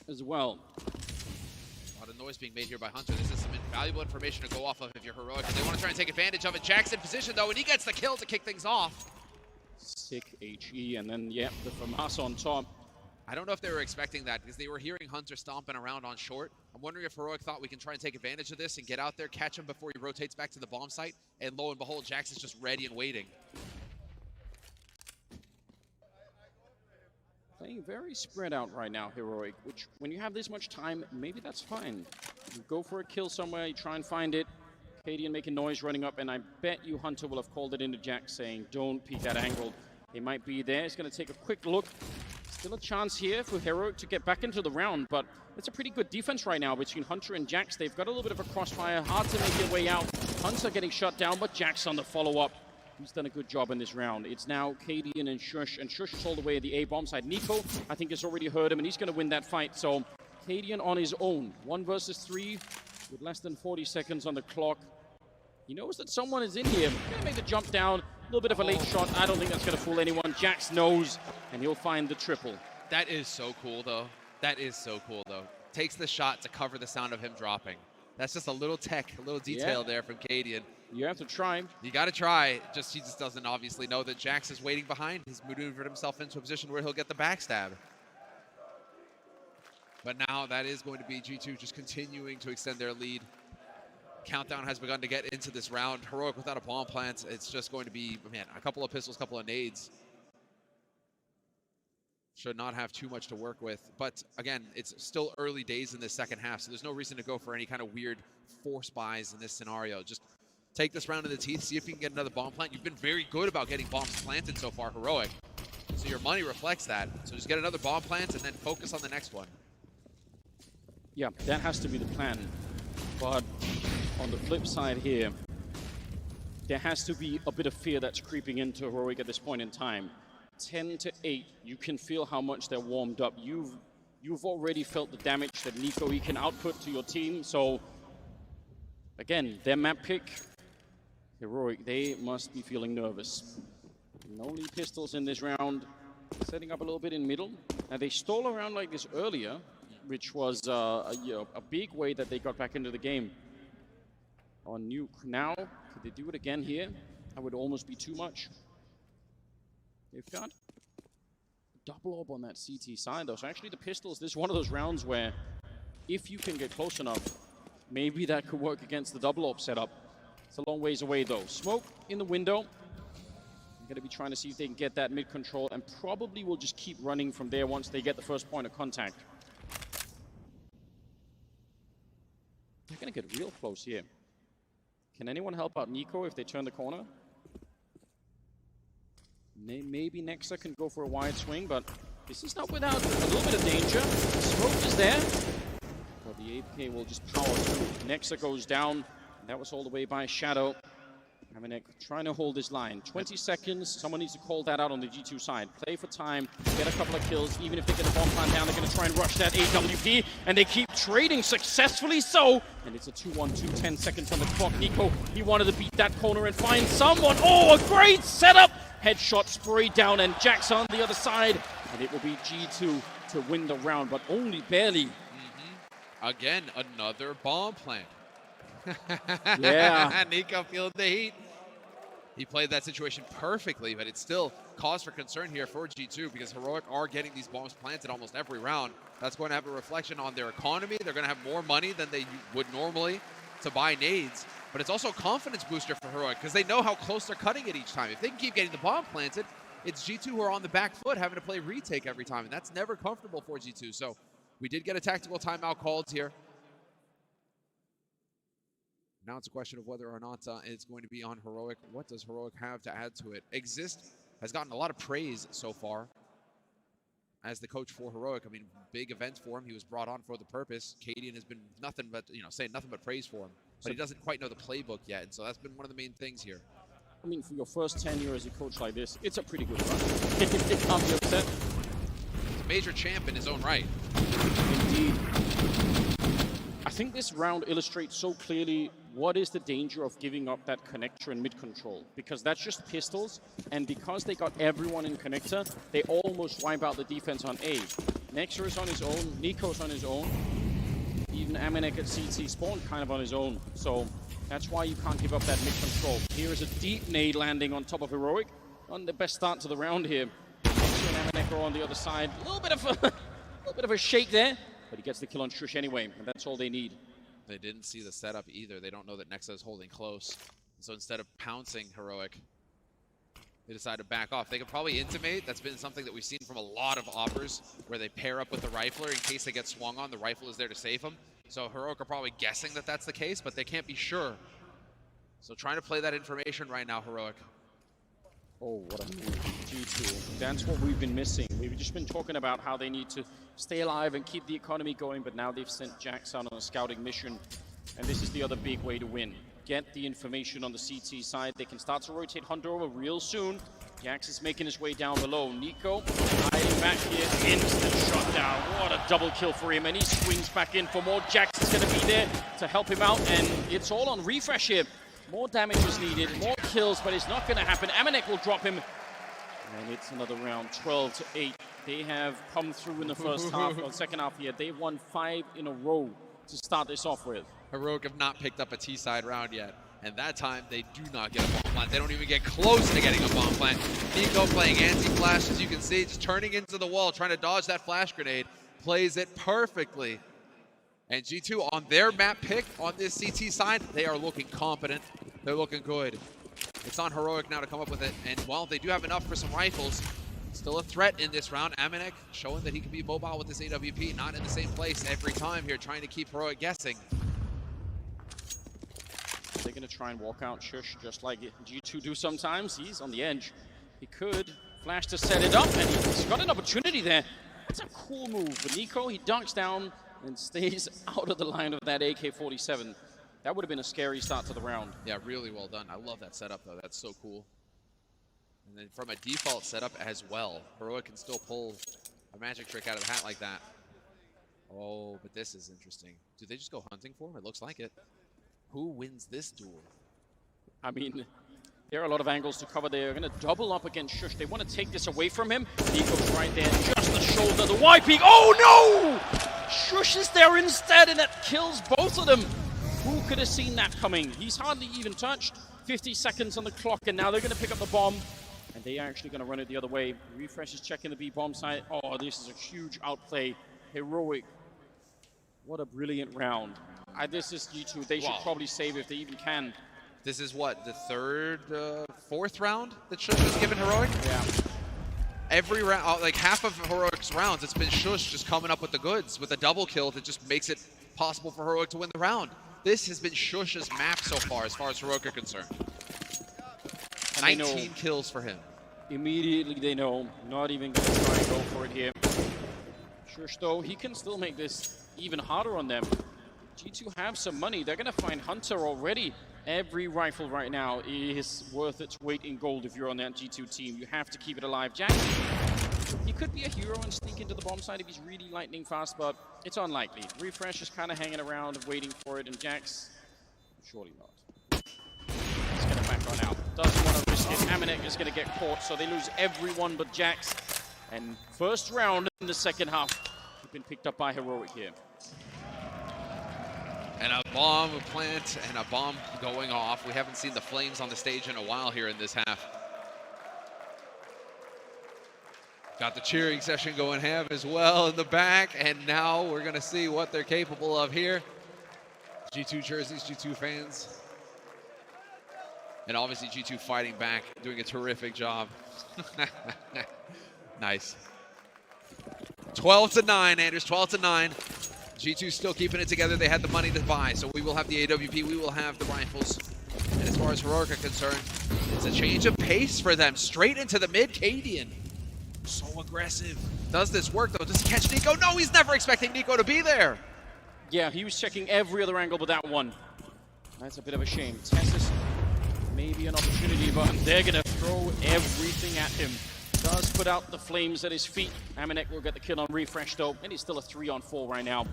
as well. A lot lot of noise being made here by Hunter. This is some invaluable information to go off of if you're Heroic. And they want to try and take advantage of it. JaCkz in position, though, and he gets the kill to kick things off. Sick HE, and then, yeah, the FAMAS on top. I don't know if they were expecting that because they were hearing Hunter stomping around on short. I'm wondering if Heroic thought we can try and take advantage of this and get out there, catch him before he rotates back to the bomb site. And lo and behold, JaCkz is just ready and waiting. Playing very spread out right now, Heroic, which when you have this much time, maybe that's fine. You go for a kill somewhere, you try and find it. cadiaN making noise, running up, and I bet you Hunter will have called it into JaCkz saying, don't peek that angle. He might be there. He's going to take a quick look. Still a chance here for Heroic to get back into the round, but it's a pretty good defense right now between Hunter and JaCkz. They've got a little bit of a crossfire, hard to make their way out. Hunter getting shut down, but JaCkz on the follow-up. He's done a good job in this round. It's now cadiaN and sjuush, and sjuush is all the way at the A bomb side. NiKo, I think, has already heard him, and he's going to win that fight. So cadiaN on his own, 1 versus 3, with less than 40 seconds on the clock. He knows that someone is in here. Gonna make the jump down. A little bit of a late shot. I don't think that's gonna fool anyone. JaCkz knows, and he'll find the triple. That is so cool, though. That is so cool, though. Takes the shot to cover the sound of him dropping. That's just a little tech, a little detail there from cadiaN. You have to try. You got to try. He just doesn't obviously know that JaCkz is waiting behind. He's maneuvered himself into a position where he'll get the backstab. But now that is going to be G2 just continuing to extend their lead. Countdown has begun to get into this round. Heroic without a bomb plant. It's just going to be, man, a couple of pistols, a couple of nades. Should not have too much to work with. But again, it's still early days in this second half, so there's no reason to go for any kind of weird force buys in this scenario. Just take this round in the teeth, see if you can get another bomb plant. You've been very good about getting bombs planted so far, Heroic. So your money reflects that. So just get another bomb plant and then focus on the next one. Yeah, that has to be the plan. But on the flip side here, there has to be a bit of fear that's creeping into Heroic at this point in time. 10-8, you can feel how much they're warmed up. You've already felt the damage that NiKo he can output to your team. So again, their map pick, Heroic, they must be feeling nervous. No lead pistols in this round, setting up a little bit in middle. Now they stole around like this earlier, which was a big way that they got back into the game. On Nuke now, could they do it again here? That would almost be too much. They've got double orb on that CT side though. So actually the pistols, this is one of those rounds where if you can get close enough, maybe that could work against the double orb setup. It's a long ways away though. Smoke in the window. I'm gonna be trying to see if they can get that mid control, and probably will just keep running from there once they get the first point of contact. They're gonna get real close here. Can anyone help out NiKo if they turn the corner? Maybe Nexa can go for a wide swing, but this is not without a little bit of danger. Smoke is there, but the AK will just power through. Nexa goes down. That was all the way by Shadow. AmaNEk trying to hold his line. 20 seconds. Someone needs to call that out on the G2 side. Play for time. Get a couple of kills. Even if they get a bomb plant down, they're going to try and rush that AWP. And they keep trading successfully so. And it's a 2-1-2, 10 seconds on the clock. NiKo, he wanted to beat that corner and find someone. Oh, a great setup! Headshot sprayed down, and JaCkz on the other side. And it will be G2 to win the round, but only barely. Again, another bomb plant. Yeah. NiKo feeling the heat. He played that situation perfectly, but it's still cause for concern here for G2 because Heroic are getting these bombs planted almost every round. That's going to have a reflection on their economy. They're going to have more money than they would normally to buy nades. But it's also a confidence booster for Heroic because they know how close they're cutting it each time. If they can keep getting the bomb planted, it's G2 who are on the back foot having to play retake every time, and that's never comfortable for G2. So we did get a tactical timeout called here. Now it's a question of whether or not it's going to be on Heroic. What does Heroic have to add to it? Exist has gotten a lot of praise so far as the coach for Heroic. I mean, big event for him. He was brought on for the purpose. cadiaN has been nothing but, saying nothing but praise for him. But he doesn't quite know the playbook yet, and so that's been one of the main things here. I mean, for your first tenure as a coach like this, it's a pretty good run. They can't be upset. He's a major champ in his own right. Indeed. I think this round illustrates so clearly what is the danger of giving up that connector and mid-control. Because that's just pistols, and because they got everyone in connector, they almost wipe out the defense on A. Nexa is on his own, NiKo's on his own. even AmaNEk at CT spawned kind of on his own. So that's why you can't give up that mid control. Here is a deep nade landing on top of Heroic. On the best start to the round here. nexa and AmaNEk are on the other side. A little bit of a shake there, but he gets the kill on sjuush anyway, and that's all they need. They didn't see the setup either. They don't know that nexa is holding close. So instead of pouncing Heroic, they decide to back off. They could probably intimate. That's been something that we've seen from a lot of offers, where they pair up with the rifler in case they get swung on. The rifle is there to save them. So Heroic are probably guessing that that's the case, but they can't be sure. So trying to play that information right now, Heroic. Oh, what a move, G2. That's what we've been missing. We've just been talking about how they need to stay alive and keep the economy going, but now they've sent JaCkz out on a scouting mission, and this is the other big way to win. Get the information on the CT side. They can start to rotate Hunter over real soon. JaCkz is making his way down below. NiKo hiding back here, instant shot down. What a double kill for him, and he swings back in for more. JaCkz is going to be there to help him out, and it's all on refresh here. More damage is needed, more kills, but it's not going to happen. AmaNEk will drop him, and it's another round, 12-8. They have come through in the first half, or second half here. They've won 5 in a row to start this off with. Heroic have not picked up a T-side round yet, and that time they do not get a bomb plant. They don't even get close to getting a bomb plant. NiKo playing anti-flash, as you can see, just turning into the wall, trying to dodge that flash grenade, plays it perfectly. And G2 on their map pick on this CT side, they are looking competent. They're looking good. It's on Heroic now to come up with it. And while they do have enough for some rifles, still a threat in this round. AmaNEk showing that he can be mobile with this AWP, not in the same place every time here, trying to keep Heroic guessing. They're going to try and walk out sjuush just like G2 do sometimes. He's on the edge. He could flash to set it up, and he's got an opportunity there. That's a cool move. But NiKo, he dunks down and stays out of the line of that AK-47. That would have been a scary start to the round. Yeah, really well done. I love that setup, though. That's so cool. And then from a default setup as well, Heroic can still pull a magic trick out of the hat like that. Oh, but this is interesting. Do they just go hunting for him? It looks like it. Who wins this duel? I mean, there are a lot of angles to cover. They're going to double up against sjuush. They want to take this away from him. NiKo's right there, just the shoulder, the wiping. Oh no! sjuush is there instead, and that kills both of them. Who could have seen that coming? He's hardly even touched. 50 seconds on the clock, and now they're going to pick up the bomb. And they are actually going to run it the other way. Refresh is checking the B bomb site. Oh, this is a huge outplay. Heroic. What a brilliant round. This is G2. They should probably save if they even can. This is what, the fourth round that sjuush has given Heroic? Yeah. Every round, like half of Heroic's rounds, it's been sjuush just coming up with the goods, with a double kill that just makes it possible for Heroic to win the round. This has been sjuush's map so far as Heroic are concerned. And 19 kills for him. Immediately they know, not even going to try and go for it here. sjuush, though, he can still make this even harder on them. G2 have some money. They're going to find Hunter already. Every rifle right now is worth its weight in gold if you're on that G2 team. You have to keep it alive. JaCkz, he could be a hero and sneak into the bomb site if he's really lightning fast, but it's unlikely. Refresh is kind of hanging around, waiting for it, and JaCkz, surely not. He's going to back on out. Doesn't want to risk it. AmaNEk is going to get caught, so they lose everyone but JaCkz. And first round in the second half, has been picked up by Heroic here. And a bomb plant and a bomb going off. We haven't seen the flames on the stage in a while here in this half. Got the cheering session going ham as well in the back, and now we're gonna see what they're capable of here. G2 jerseys, G2 fans. And obviously G2 fighting back, doing a terrific job. Nice. 12-9, Anders, 12-9. G2 still keeping it together. They had the money to buy, so we will have the AWP, we will have the rifles. And as far as Heroic are concerned, it's a change of pace for them. Straight into the mid, cadiaN. So aggressive. Does this work, though? Does he catch NiKo? No, he's never expecting NiKo to be there. Yeah, he was checking every other angle but that one. That's a bit of a shame. Tessus, maybe an opportunity, but they're going to throw everything at him. Does put out the flames at his feet. AmaNEk will get the kill on refresh, though, and he's still a 3-on-4 right now.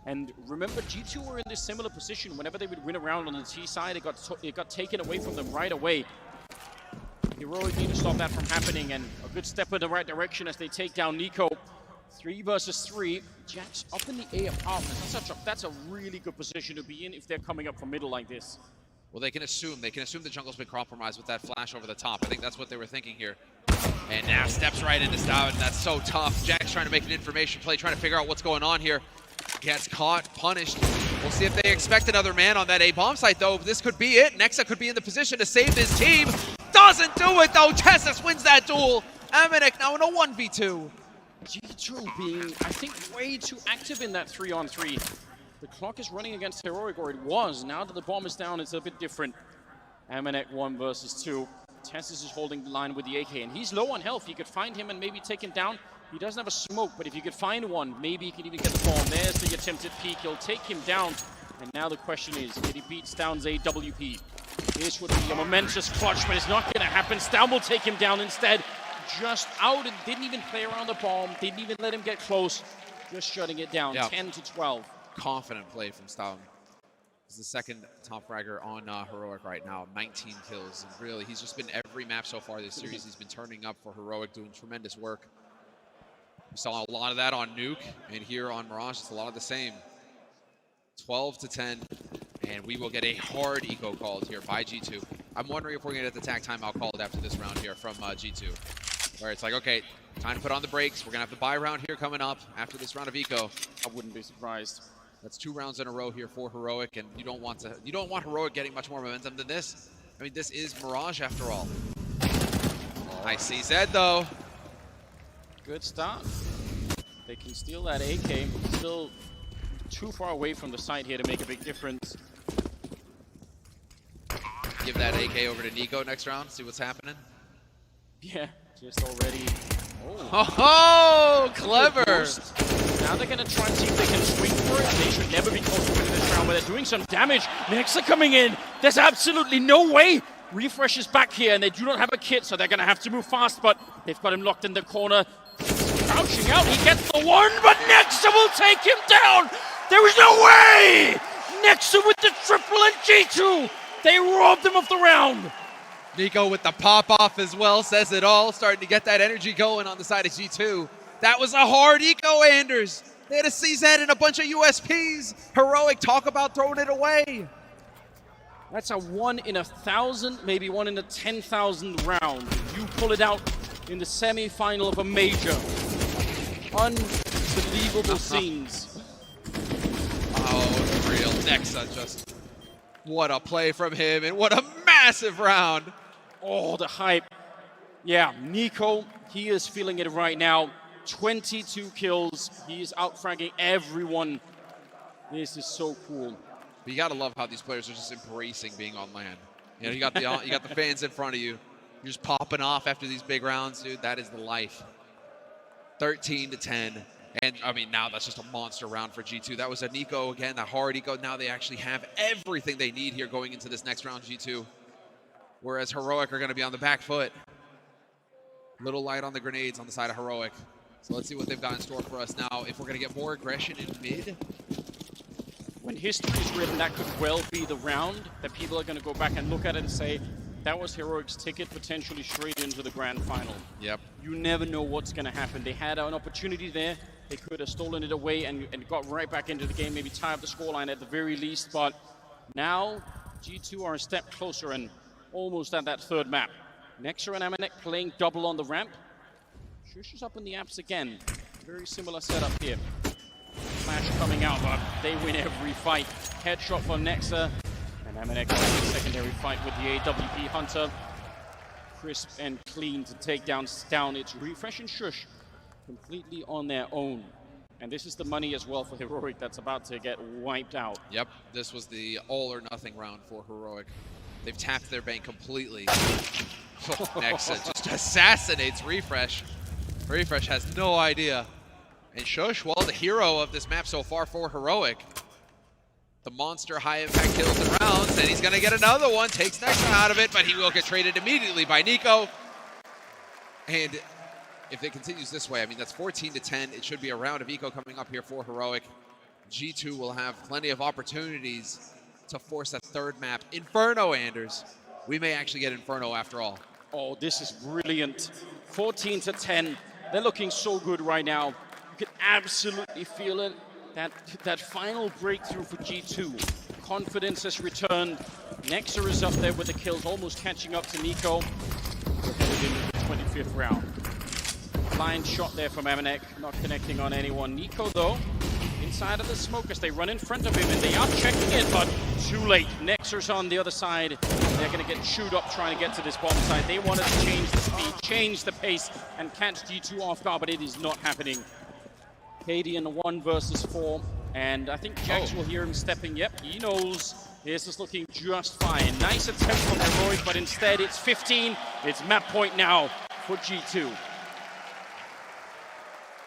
And remember, G2 were in this similar position. Whenever they would win a round on the T side, it got taken away from them right away. Heroic need to stop that from happening, and a good step in the right direction as they take down NiKo. 3 versus 3. JaCkz up in the A apartment. That's a really good position to be in if they're coming up from middle like this. Well, they can assume the jungle's been compromised with that flash over the top. I think that's what they were thinking here. And now steps right into stavn. That's so tough. JaCkz trying to make an information play, trying to figure out what's going on here. Gets caught, punished. We'll see if they expect another man on that A bomb site, though. This could be it. Nexa could be in the position to save this team. Doesn't do it, though. Tessus wins that duel. AmaNEk now in a 1v2. G2 being, I think, way too active in that 3-on-3. The clock is running against Heroic, or it was. Now that the bomb is down, it's a bit different. AmaNEk 1 versus 2. Tessus is holding the line with the AK, and he's low on health. You could find him and maybe take him down. He doesn't have a smoke, but if you could find one, maybe he could even get the bomb. There's the attempted peek. He'll take him down. And now the question is, can he beat stavn's AWP? This would be a momentous clutch, but it's not going to happen. stavn will take him down instead. Just out and didn't even play around the bomb. Didn't even let him get close. Just shutting it down, 10-12. Confident play from stavn. He's the second top fragger on Heroic right now, 19 kills. And really, he's just been every map so far this series. He's been turning up for Heroic, doing tremendous work. We saw a lot of that on Nuke, and here on Mirage, it's a lot of the same. 12-10, and we will get a hard eco called here by G2. I'm wondering if we're going to get the tag timeout called after this round here from G2. Where it's like, okay, time to put on the brakes. We're going to have the buy round here coming up after this round of eco. I wouldn't be surprised. That's 2 rounds in a row here for Heroic, and you don't want Heroic getting much more momentum than this. I mean, this is Mirage after all. Nice CZ though. Good start. They can steal that AK. Still too far away from the site here to make a big difference. Give that AK over to NiKo next round, see what's happening. Yeah, just already. Oh, clever. Now they're going to try and see if they can swing for it. They should never be close to winning this round, but they're doing some damage. Nexa coming in. There's absolutely no way. Refresh is back here, and they do not have a kit, so they're going to have to move fast, but they've got him locked in the corner. Crouching out, he gets the one, but Nexa will take him down! There is no way! Nexa with the triple and G2! They robbed him of the round! NiKo with the pop-off as well, says it all. Starting to get that energy going on the side of G2. That was a hard eco, Anders. They had a CZ and a bunch of USPs. Heroic, talk about throwing it away. That's a 1 in 1,000, maybe 1 in a 10,000 round. You pull it out in the semi-final of a major. Unbelievable scenes. Oh, real Nexa just, what a play from him, and what a massive round. Oh, the hype. Yeah, NiKo, he is feeling it right now. 22 kills. He is out-fragging everyone. This is so cool. But you gotta love how these players are just embracing being on LAN. You know, you got the fans in front of you. You're just popping off after these big rounds, dude. That is the life. 13-10. And I mean, now that's just a monster round for G2. That was a NiKo again, the hard eco. Now they actually have everything they need here going into this next round, G2. Whereas Heroic are gonna be on the back foot. Little light on the grenades on the side of Heroic. So let's see what they've got in store for us now. If we're gonna get more aggression in mid. When history is written, that could well be the round that people are going to go back and look at it and say, that was Heroic's ticket potentially straight into the grand final. Yep. You never know what's going to happen. They had an opportunity there. They could have stolen it away and got right back into the game, maybe tie up the scoreline at the very least. But now, G2 are a step closer and almost at that third map. Nexa and AmaNEk playing double on the ramp. sjuush is up in the apps again. Very similar setup here. Flash coming out, but they win every fight. Headshot for Nexa, and AmaNEk in the secondary fight with the AWP Hunter. Crisp and clean to take down stavn. It's Refresh and sjuush completely on their own. And this is the money as well for Heroic that's about to get wiped out. Yep, this was the all or nothing round for Heroic. They've tapped their bank completely. Nexa just assassinates Refresh. Refresh has no idea. And sjuush, well, the hero of this map so far for Heroic. The monster high-impact kills and rounds, and he's going to get another one. Takes Nexa out of it, but he will get traded immediately by NiKo. And if it continues this way, I mean, that's 14-10. It should be a round of eco coming up here for Heroic. G2 will have plenty of opportunities to force a third map. Inferno, Anders. We may actually get Inferno after all. Oh, this is brilliant. 14-10. They're looking so good right now. You can absolutely feel it. That final breakthrough for G2. Confidence has returned. Nexa is up there with the kills, almost catching up to NiKo. We're headed into the 25th round. Blind shot there from AmaNEk, not connecting on anyone. NiKo, though, inside of the smoke as they run in front of him, and they are checking it, but too late. Nexa's on the other side. They're going to get chewed up trying to get to this bomb site. They wanted to change the speed, change the pace, and catch G2 off guard, but it is not happening. cadiaN 1 versus 4, and I think JaCkz will hear him stepping. Yep, he knows this is looking just fine. Nice attempt from Heroic, but instead it's 15. It's map point now for G2.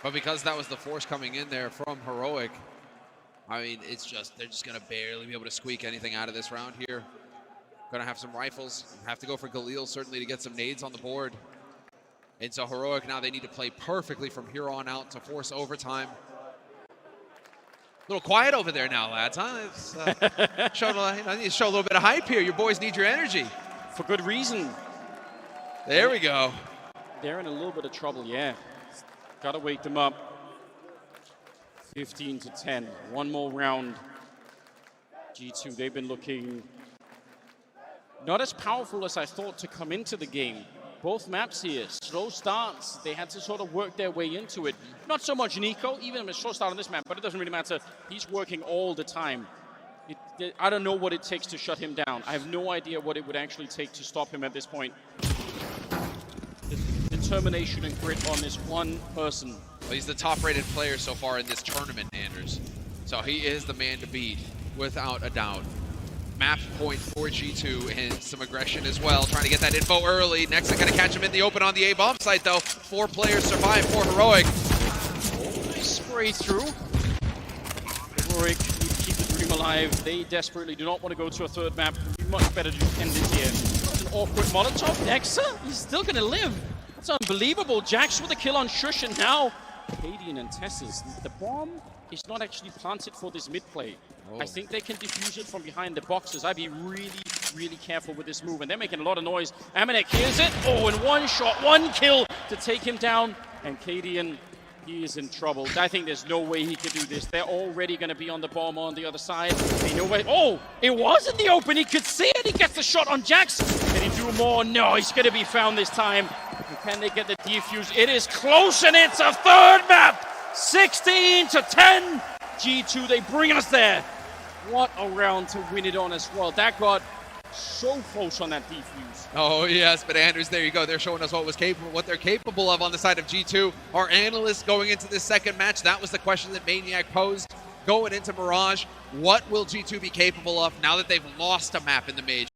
But because that was the force coming in there from Heroic, I mean, it's just, they're just going to barely be able to squeak anything out of this round here. Going to have some rifles, have to go for Galil certainly to get some nades on the board. And so Heroic now, they need to play perfectly from here on out to force overtime. A little quiet over there now, lads, huh? It's, I need to show a little bit of hype here. Your boys need your energy. For good reason. There we go. They're in a little bit of trouble, yeah. Got to wake them up. 15 to 10. One more round. G2, they've been looking not as powerful as I thought to come into the game. Both maps here, slow starts. They had to sort of work their way into it. Not so much NiKo, even a slow start on this map, but it doesn't really matter. He's working all the time. I don't know what it takes to shut him down. I have no idea what it would actually take to stop him at this point. The determination and grit on this one person. Well, he's the top-rated player so far in this tournament, Anders. So he is the man to beat, without a doubt. Map point for G2 and some aggression as well, trying to get that info early. Nexa gonna catch him in the open on the A bomb site though. 4 players survive for Heroic. Nice spray through. Heroic need to keep the dream alive. They desperately do not want to go to a third map. It'd be much better to end it here. It's an awkward Molotov. Nexa, he's still gonna live. That's unbelievable. JaCkz with a kill on sjuush, and now cadiaN and Tess's. The bomb is not actually planted for this mid play. I think they can defuse it from behind the boxes. I'd be really, really careful with this move. And they're making a lot of noise. AmaNEk hears it. Oh, and one shot, one kill to take him down. And cadiaN, he is in trouble. I think there's no way he could do this. They're already going to be on the bomb on the other side. They know where. Oh, it was in the open. He could see it. He gets the shot on JaCkz. Can he do more? No, he's going to be found this time. Can they get the defuse? It is close, and it's a third map. 16 to 10. G2, they bring us there. What a round to win it on as well. That got so close on that defuse. Oh yes, but Anders, there you go. They're showing us what they're capable of on the side of G2. Our analysts going into this second match, that was the question that Maniac posed going into Mirage. What will G2 be capable of now that they've lost a map in the Major?